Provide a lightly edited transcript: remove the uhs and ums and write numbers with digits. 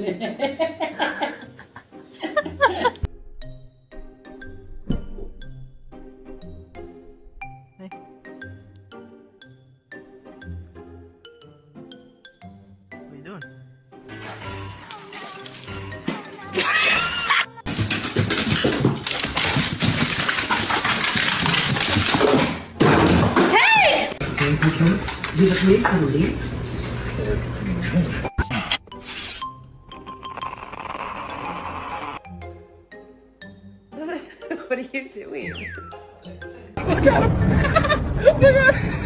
What are you doing? Diese Karoline? What are you doing? Look at him! Look at him!